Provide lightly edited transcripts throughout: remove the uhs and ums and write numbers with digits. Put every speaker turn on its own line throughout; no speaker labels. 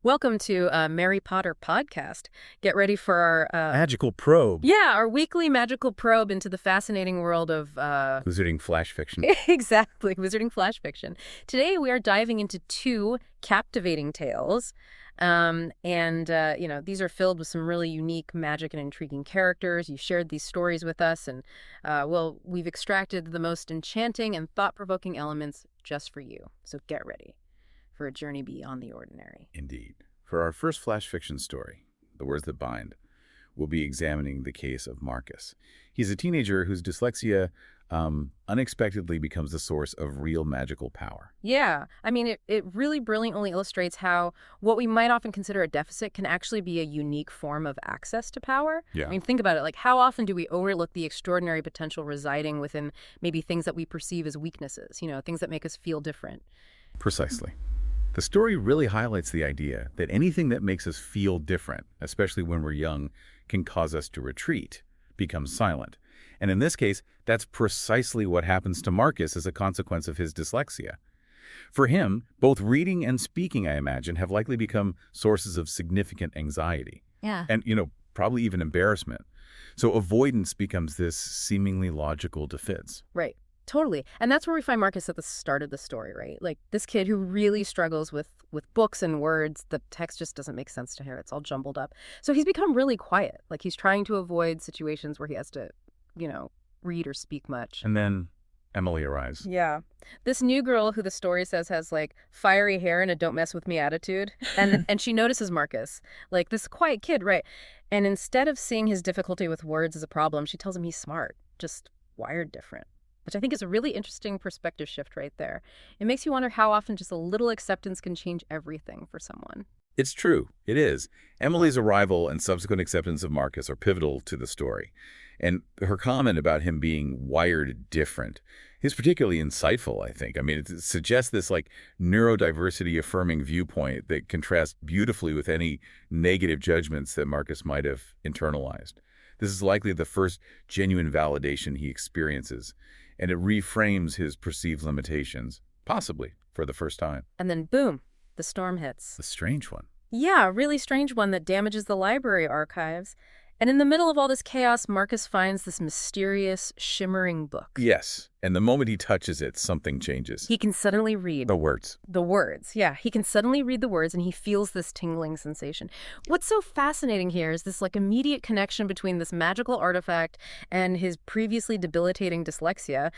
Welcome to Mary Potter podcast. Get ready for our
Magical probe.
our weekly magical probe into the fascinating world of
Wizarding flash fiction.
exactly, wizarding flash fiction. Today we are diving into two captivating tales. These are filled with some really unique magic and intriguing characters. You shared these stories with us, and we've extracted the most enchanting and thought-provoking elements just for you. So get ready for a journey beyond the ordinary.
Indeed. For our first flash fiction story, The Words That Bind, we'll be examining the case of Marcus. He's a teenager whose dyslexia unexpectedly becomes the source of real magical power.
Yeah, I mean, it really brilliantly illustrates how what we might often consider a deficit can actually be a unique form of access to power.
Yeah.
I mean, think about it. Like, how often do we overlook the extraordinary potential residing within maybe things that we perceive as weaknesses, things that make us feel different?
Precisely. The story really highlights the idea that anything that makes us feel different, especially when we're young, can cause us to retreat, become silent. And in this case, that's precisely what happens to Marcus as a consequence of his dyslexia. For him, both reading and speaking, I imagine, have likely become sources of significant anxiety.
Yeah.
And, probably even embarrassment. So avoidance becomes this seemingly logical defense.
Right. Totally. And that's where we find Marcus at the start of the story, right? Like this kid who really struggles with books and words. The text just doesn't make sense to her. It's all jumbled up. So he's become really quiet. Like he's trying to avoid situations where he has to, read or speak much.
And then Emily arrives.
Yeah. This new girl who the story says has like fiery hair and a don't mess with me attitude. And she notices Marcus, like this quiet kid, right? And instead of seeing his difficulty with words as a problem, she tells him he's smart, just wired different. Which I think is a really interesting perspective shift right there. It makes you wonder how often just a little acceptance can change everything for someone.
It's true. It is. Emily's arrival and subsequent acceptance of Marcus are pivotal to the story. And her comment about him being wired different is particularly insightful, I think. I mean, it suggests this neurodiversity affirming viewpoint that contrasts beautifully with any negative judgments that Marcus might have internalized. This is likely the first genuine validation he experiences, and it reframes his perceived limitations, possibly for the first time.
And then boom, the storm hits.
A strange one.
Yeah, a really strange one that damages the library archives. And in the middle of all this chaos, Marcus finds this mysterious, shimmering book.
Yes, and the moment he touches it, something changes.
He can suddenly read.
The words.
The words, yeah. He can suddenly read the words and he feels this tingling sensation. What's so fascinating here is this immediate connection between this magical artifact and his previously debilitating dyslexia.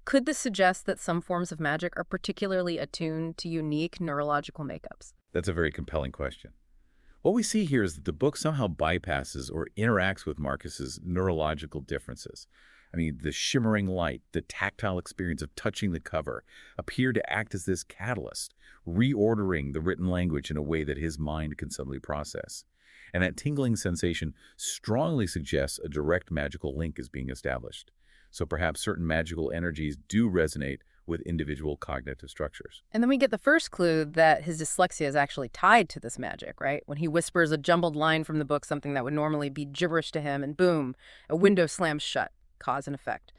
Could this suggest that some forms of magic are particularly attuned to unique neurological makeups?
That's a very compelling question. What we see here is that the book somehow bypasses or interacts with Marcus's neurological differences. I mean, the shimmering light, the tactile experience of touching the cover appear to act as this catalyst, reordering the written language in a way that his mind can suddenly process. And that tingling sensation strongly suggests a direct magical link is being established. So perhaps certain magical energies do resonate with individual cognitive structures.
And then we get the first clue that his dyslexia is actually tied to this magic, right? When he whispers a jumbled line from the book, something that would normally be gibberish to him, and boom, a window slams shut, cause and effect.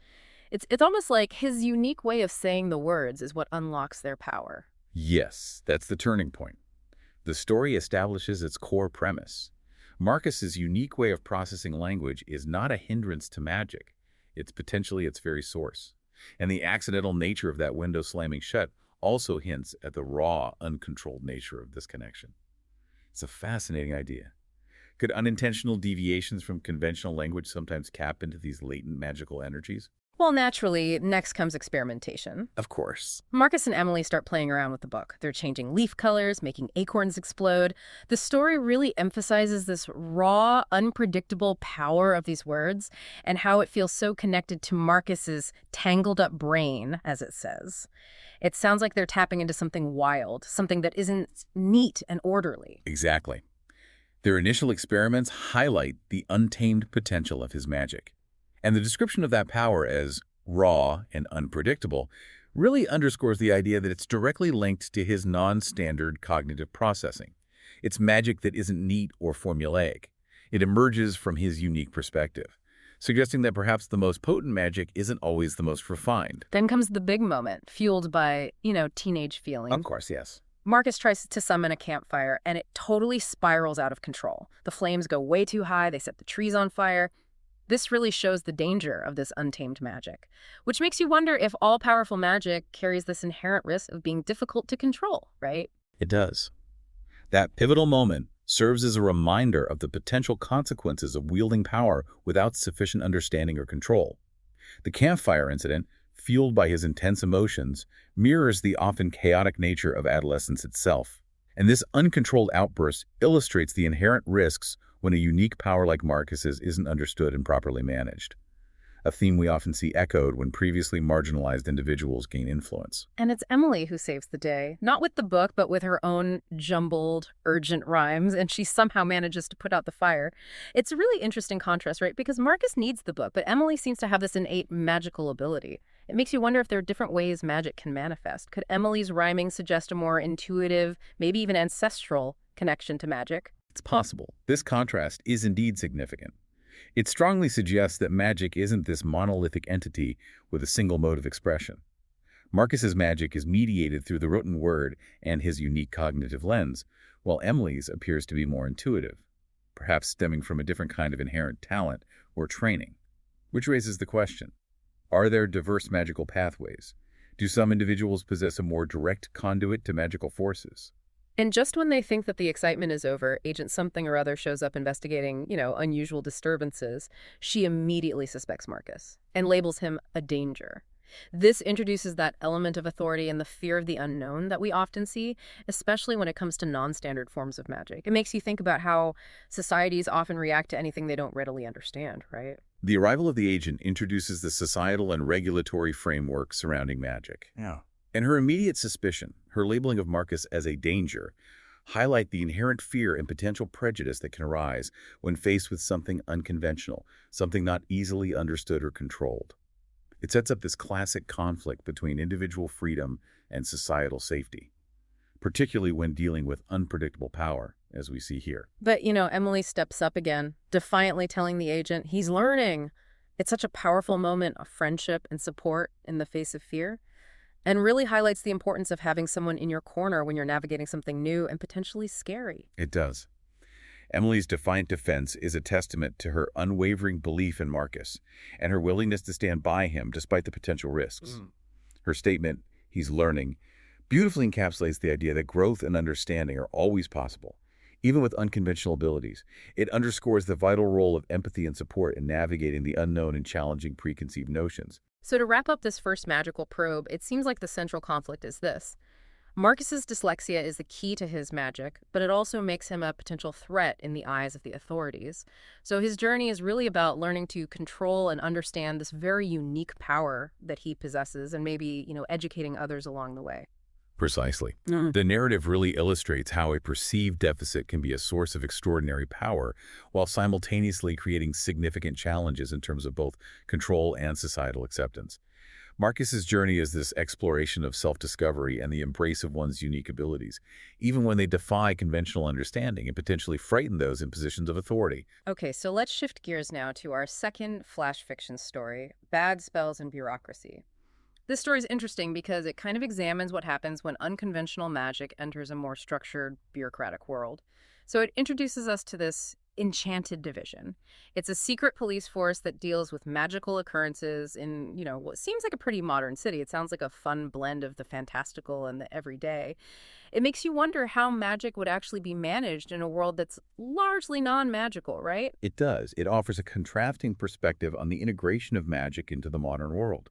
It's almost like his unique way of saying the words is what unlocks their power.
Yes, that's the turning point. The story establishes its core premise. Marcus's unique way of processing language is not a hindrance to magic. It's potentially its very source. And the accidental nature of that window slamming shut also hints at the raw, uncontrolled nature of this connection. It's a fascinating idea. Could unintentional deviations from conventional language sometimes tap into these latent magical energies?
Well, naturally, next comes experimentation.
Of course.
Marcus and Emily start playing around with the book. They're changing leaf colors, making acorns explode. The story really emphasizes this raw, unpredictable power of these words and how it feels so connected to Marcus's tangled-up brain, as it says. It sounds like they're tapping into something wild, something that isn't neat and orderly.
Exactly. Their initial experiments highlight the untamed potential of his magic. And the description of that power as raw and unpredictable really underscores the idea that it's directly linked to his non-standard cognitive processing. It's magic that isn't neat or formulaic. It emerges from his unique perspective, suggesting that perhaps the most potent magic isn't always the most refined.
Then comes the big moment, fueled by, teenage feelings.
Of course, yes.
Marcus tries to summon a campfire, and it totally spirals out of control. The flames go way too high, they set the trees on fire. This really shows the danger of this untamed magic, which makes you wonder if all-powerful magic carries this inherent risk of being difficult to control, right?
It does. That pivotal moment serves as a reminder of the potential consequences of wielding power without sufficient understanding or control. The campfire incident, fueled by his intense emotions, mirrors the often chaotic nature of adolescence itself. And this uncontrolled outburst illustrates the inherent risks when a unique power like Marcus's isn't understood and properly managed. A theme we often see echoed when previously marginalized individuals gain influence.
And it's Emily who saves the day, not with the book, but with her own jumbled, urgent rhymes, and she somehow manages to put out the fire. It's a really interesting contrast, right? Because Marcus needs the book, but Emily seems to have this innate magical ability. It makes you wonder if there are different ways magic can manifest. Could Emily's rhyming suggest a more intuitive, maybe even ancestral connection to magic?
It's possible. This contrast is indeed significant. It strongly suggests that magic isn't this monolithic entity with a single mode of expression. Marcus's magic is mediated through the written word and his unique cognitive lens, while Emily's appears to be more intuitive, perhaps stemming from a different kind of inherent talent or training. Which raises the question, are there diverse magical pathways? Do some individuals possess a more direct conduit to magical forces?
And just when they think that the excitement is over, Agent Something or Other shows up investigating, unusual disturbances. She immediately suspects Marcus and labels him a danger. This introduces that element of authority and the fear of the unknown that we often see, especially when it comes to non-standard forms of magic. It makes you think about how societies often react to anything they don't readily understand, right?
The arrival of the agent introduces the societal and regulatory framework surrounding magic.
Yeah.
And her immediate suspicion, her labeling of Marcus as a danger, highlight the inherent fear and potential prejudice that can arise when faced with something unconventional, something not easily understood or controlled. It sets up this classic conflict between individual freedom and societal safety, particularly when dealing with unpredictable power, as we see here.
But, Emily steps up again, defiantly telling the agent he's learning. It's such a powerful moment of friendship and support in the face of fear, and really highlights the importance of having someone in your corner when you're navigating something new and potentially scary.
It does. Emily's defiant defense is a testament to her unwavering belief in Marcus and her willingness to stand by him despite the potential risks. Her statement, he's learning, beautifully encapsulates the idea that growth and understanding are always possible, even with unconventional abilities. It underscores the vital role of empathy and support in navigating the unknown and challenging preconceived notions.
So to wrap up this first magical probe, it seems like the central conflict is this. Marcus's dyslexia is the key to his magic, but it also makes him a potential threat in the eyes of the authorities. So his journey is really about learning to control and understand this very unique power that he possesses and maybe, educating others along the way.
Precisely. The narrative really illustrates how a perceived deficit can be a source of extraordinary power while simultaneously creating significant challenges in terms of both control and societal acceptance. Marcus's journey is this exploration of self-discovery and the embrace of one's unique abilities, even when they defy conventional understanding and potentially frighten those in positions of authority.
Okay, so let's shift gears now to our second flash fiction story, Bad Spells and Bureaucracy. This story is interesting because it kind of examines what happens when unconventional magic enters a more structured, bureaucratic world. So it introduces us to this Enchanted division. It's a secret police force that deals with magical occurrences in, what seems like a pretty modern city. It sounds like a fun blend of the fantastical and the everyday. It makes you wonder how magic would actually be managed in a world that's largely non-magical, right?
It does. It offers a contrasting perspective on the integration of magic into the modern world.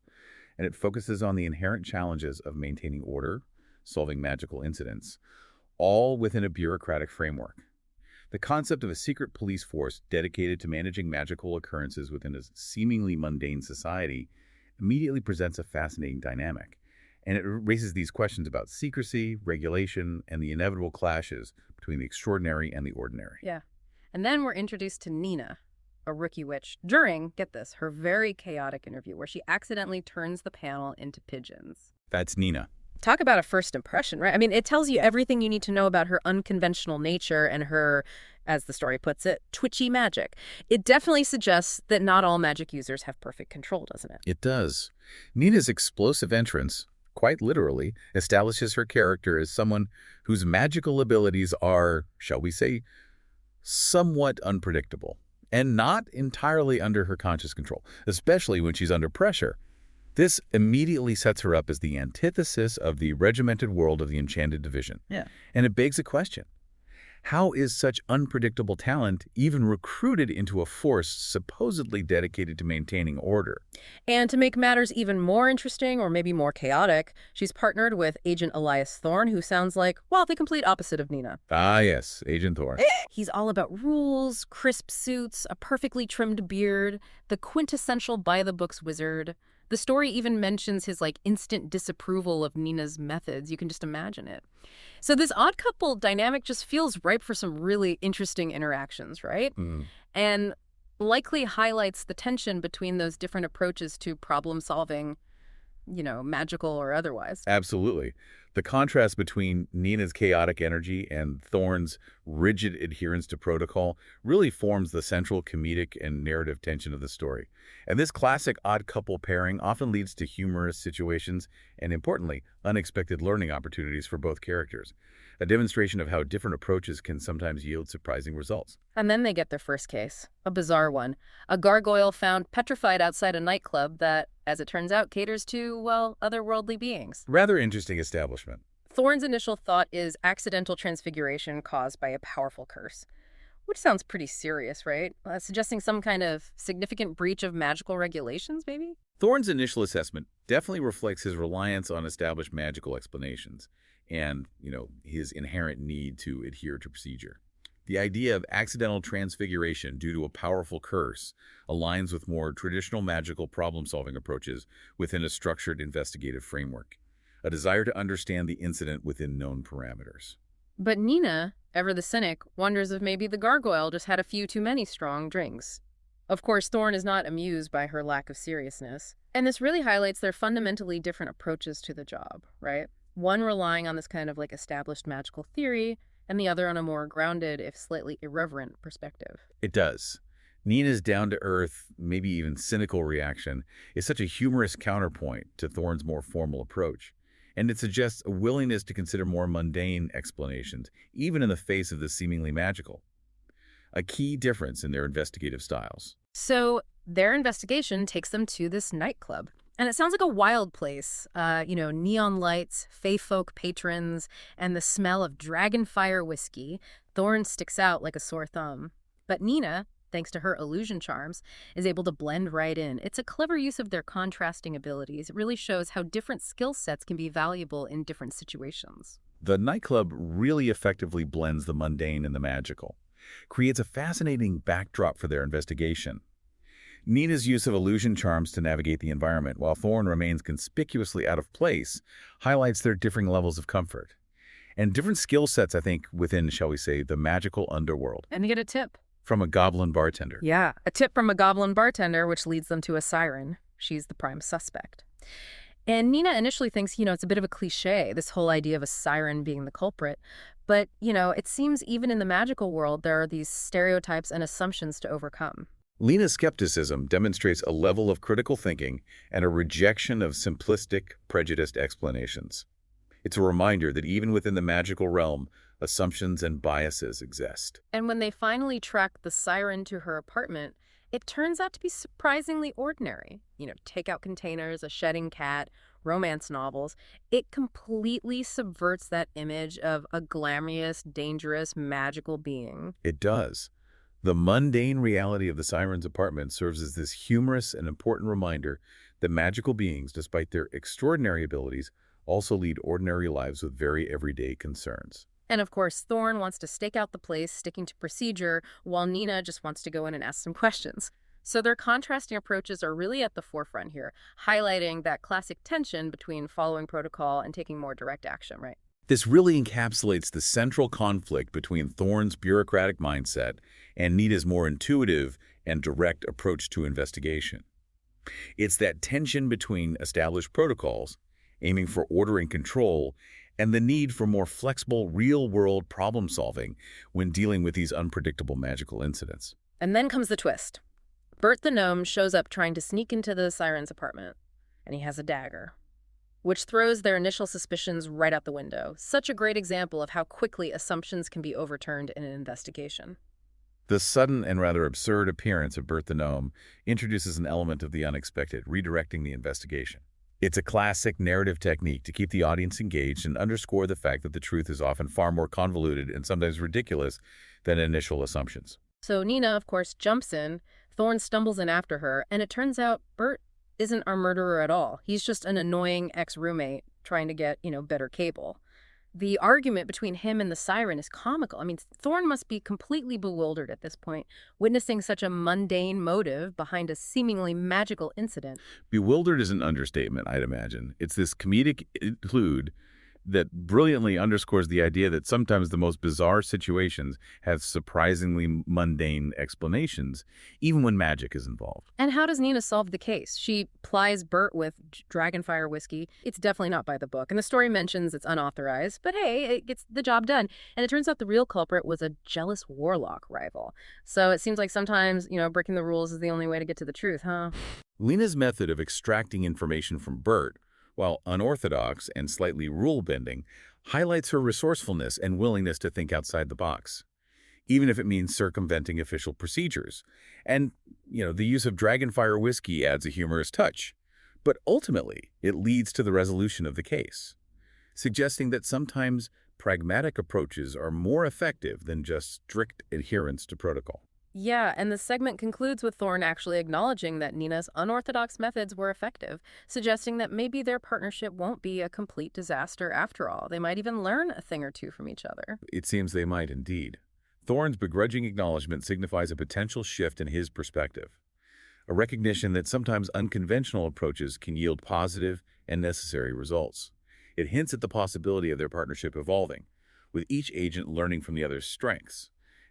And it focuses on the inherent challenges of maintaining order, solving magical incidents, all within a bureaucratic framework. The concept of a secret police force dedicated to managing magical occurrences within a seemingly mundane society immediately presents a fascinating dynamic. And it raises these questions about secrecy, regulation, and the inevitable clashes between the extraordinary and the ordinary.
Yeah. And then we're introduced to Nina, a rookie witch, during, get this, her very chaotic interview where she accidentally turns the panel into pigeons.
That's Nina.
Talk about a first impression, right? I mean, it tells you everything you need to know about her unconventional nature and her, as the story puts it, twitchy magic. It definitely suggests that not all magic users have perfect control, doesn't it?
It does. Nina's explosive entrance, quite literally, establishes her character as someone whose magical abilities are, shall we say, somewhat unpredictable and not entirely under her conscious control, especially when she's under pressure. This immediately sets her up as the antithesis of the regimented world of the Enchanted Division.
Yeah.
And it begs a question. How is such unpredictable talent even recruited into a force supposedly dedicated to maintaining order?
And to make matters even more interesting, or maybe more chaotic, she's partnered with Agent Elias Thorne, who sounds like, well, the complete opposite of Nina.
Ah, yes, Agent Thor.
He's all about rules, crisp suits, a perfectly trimmed beard, the quintessential by-the-books wizard. The story even mentions his, instant disapproval of Nina's methods. You can just imagine it. So this odd couple dynamic just feels ripe for some really interesting interactions, right? And likely highlights the tension between those different approaches to problem solving, magical or otherwise.
Absolutely. The contrast between Nina's chaotic energy and Thorne's rigid adherence to protocol really forms the central comedic and narrative tension of the story. And this classic odd couple pairing often leads to humorous situations and, importantly, unexpected learning opportunities for both characters, a demonstration of how different approaches can sometimes yield surprising results.
And then they get their first case, a bizarre one. A gargoyle found petrified outside a nightclub that, as it turns out, caters to, well, otherworldly beings.
Rather interesting establishment.
Thorne's initial thought is accidental transfiguration caused by a powerful curse, which sounds pretty serious, right? Suggesting some kind of significant breach of magical regulations, maybe?
Thorne's initial assessment definitely reflects his reliance on established magical explanations and, his inherent need to adhere to procedure. The idea of accidental transfiguration due to a powerful curse aligns with more traditional magical problem-solving approaches within a structured investigative framework, a desire to understand the incident within known parameters.
But Nina, ever the cynic, wonders if maybe the gargoyle just had a few too many strong drinks. Of course, Thorne is not amused by her lack of seriousness. And this really highlights their fundamentally different approaches to the job, right? One relying on this kind of established magical theory, and the other on a more grounded, if slightly irreverent, perspective.
It does. Nina's down-to-earth, maybe even cynical reaction is such a humorous counterpoint to Thorne's more formal approach, and it suggests a willingness to consider more mundane explanations, even in the face of the seemingly magical. A key difference in their investigative styles.
So their investigation takes them to this nightclub. And it sounds like a wild place. Neon lights, fae folk patrons, and the smell of dragonfire whiskey. Thorne sticks out like a sore thumb. But Nina, thanks to her illusion charms, is able to blend right in. It's a clever use of their contrasting abilities. It really shows how different skill sets can be valuable in different situations.
The nightclub really effectively blends the mundane and the magical, creates a fascinating backdrop for their investigation. Nina's use of illusion charms to navigate the environment, while Thorne remains conspicuously out of place, highlights their differing levels of comfort. And different skill sets, I think, within, shall we say, the magical underworld.
And they get a tip.
From a goblin bartender.
Yeah, a tip from a goblin bartender, which leads them to a siren. She's the prime suspect. And Nina initially thinks, it's a bit of a cliche, this whole idea of a siren being the culprit. But, it seems even in the magical world, there are these stereotypes and assumptions to overcome.
Nina's skepticism demonstrates a level of critical thinking and a rejection of simplistic, prejudiced explanations. It's a reminder that even within the magical realm, assumptions and biases exist.
And when they finally track the siren to her apartment, it turns out to be surprisingly ordinary. Takeout containers, a shedding cat, romance novels. It completely subverts that image of a glamorous, dangerous, magical being.
It does. The mundane reality of the siren's apartment serves as this humorous and important reminder that magical beings, despite their extraordinary abilities, also lead ordinary lives with very everyday concerns.
And of course, Thorne wants to stake out the place, sticking to procedure, while Nina just wants to go in and ask some questions. So their contrasting approaches are really at the forefront here, highlighting that classic tension between following protocol and taking more direct action, right?
This really encapsulates the central conflict between Thorne's bureaucratic mindset and Nina's more intuitive and direct approach to investigation. It's that tension between established protocols, aiming for order and control, and the need for more flexible, real-world problem-solving when dealing with these unpredictable magical incidents.
And then comes the twist. Bert the gnome shows up trying to sneak into the siren's apartment, and he has a dagger. which throws their initial suspicions right out the window. Such a great example of how quickly assumptions can be overturned in an investigation.
The sudden and rather absurd appearance of Bert the Gnome introduces an element of the unexpected, redirecting the investigation. It's a classic narrative technique to keep the audience engaged and underscore the fact that the truth is often far more convoluted and sometimes ridiculous than initial assumptions.
So Nina, of course, jumps in, Thorne stumbles in after her, and it turns out Bert isn't our murderer at all. He's just an annoying ex-roommate trying to get, better cable. The argument between him and the siren is comical. I mean, Thorne must be completely bewildered at this point, witnessing such a mundane motive behind a seemingly magical incident.
Bewildered is an understatement, I'd imagine. It's this comedic interlude that brilliantly underscores the idea that sometimes the most bizarre situations have surprisingly mundane explanations, even when magic is involved.
And how does Nina solve the case? She plies Bert with dragonfire whiskey. It's definitely not by the book, and the story mentions it's unauthorized, but hey, it gets the job done. And it turns out the real culprit was a jealous warlock rival. So it seems like sometimes, breaking the rules is the only way to get to the truth, huh?
Lena's method of extracting information from Bert, while unorthodox and slightly rule-bending, highlights her resourcefulness and willingness to think outside the box, even if it means circumventing official procedures. And, the use of dragonfire whiskey adds a humorous touch. But ultimately, it leads to the resolution of the case, suggesting that sometimes pragmatic approaches are more effective than just strict adherence to protocol.
Yeah, and the segment concludes with Thorne actually acknowledging that Nina's unorthodox methods were effective, suggesting that maybe their partnership won't be a complete disaster after all. They might even learn a thing or two from each other.
It seems they might indeed. Thorne's begrudging acknowledgement signifies a potential shift in his perspective, a recognition that sometimes unconventional approaches can yield positive and necessary results. It hints at the possibility of their partnership evolving, with each agent learning from the other's strengths,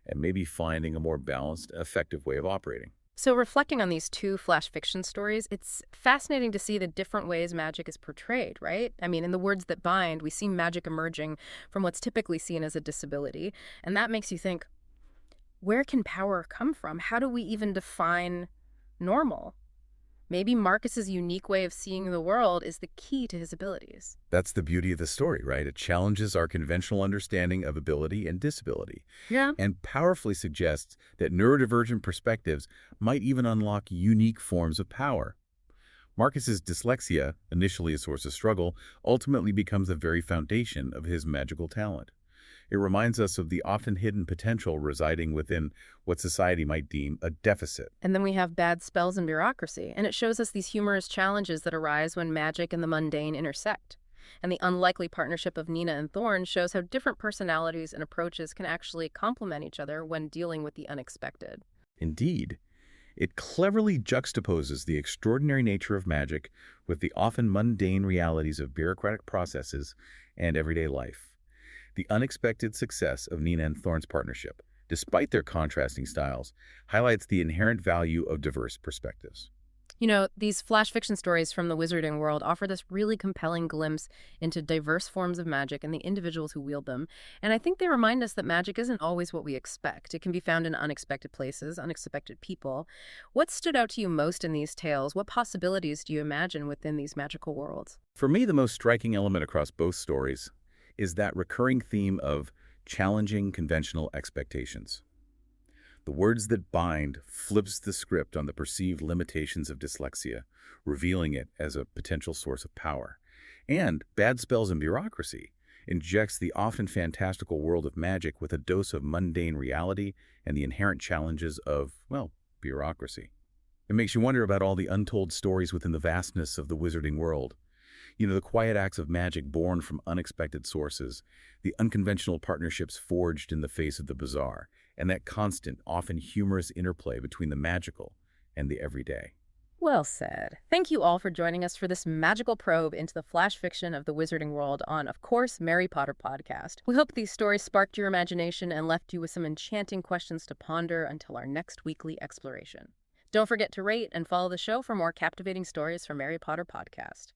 and maybe finding a more balanced, effective way of operating.
So reflecting on these two flash fiction stories, it's fascinating to see the different ways magic is portrayed, right? I mean, in The Words That Bind, we see magic emerging from what's typically seen as a disability. And that makes you think, where can power come from? How do we even define normal? Maybe Marcus's unique way of seeing the world is the key to his abilities.
That's the beauty of the story, right? It challenges our conventional understanding of ability and disability,
Yeah.
and powerfully suggests that neurodivergent perspectives might even unlock unique forms of power. Marcus's dyslexia, initially a source of struggle, ultimately becomes the very foundation of his magical talent. It reminds us of the often hidden potential residing within what society might deem a deficit.
And then we have bad spells and bureaucracy, and it shows us these humorous challenges that arise when magic and the mundane intersect. And the unlikely partnership of Nina and Thorne shows how different personalities and approaches can actually complement each other when dealing with the unexpected.
Indeed, it cleverly juxtaposes the extraordinary nature of magic with the often mundane realities of bureaucratic processes and everyday life. The unexpected success of Nina and Thorne's partnership, despite their contrasting styles, highlights the inherent value of diverse perspectives.
These flash fiction stories from the wizarding world offer this really compelling glimpse into diverse forms of magic and the individuals who wield them. And I think they remind us that magic isn't always what we expect. It can be found in unexpected places, unexpected people. What stood out to you most in these tales? What possibilities do you imagine within these magical worlds?
For me, the most striking element across both stories is that recurring theme of challenging conventional expectations. The Words That Bind flips the script on the perceived limitations of dyslexia, revealing it as a potential source of power. And Bad Spells and Bureaucracy injects the often fantastical world of magic with a dose of mundane reality and the inherent challenges of, bureaucracy. It makes you wonder about all the untold stories within the vastness of the wizarding world. The quiet acts of magic born from unexpected sources, the unconventional partnerships forged in the face of the bizarre, and that constant, often humorous interplay between the magical and the everyday.
Well said. Thank you all for joining us for this magical probe into the flash fiction of the wizarding world on, of course, Mary Potter Podcast. We hope these stories sparked your imagination and left you with some enchanting questions to ponder until our next weekly exploration. Don't forget to rate and follow the show for more captivating stories from Mary Potter Podcast.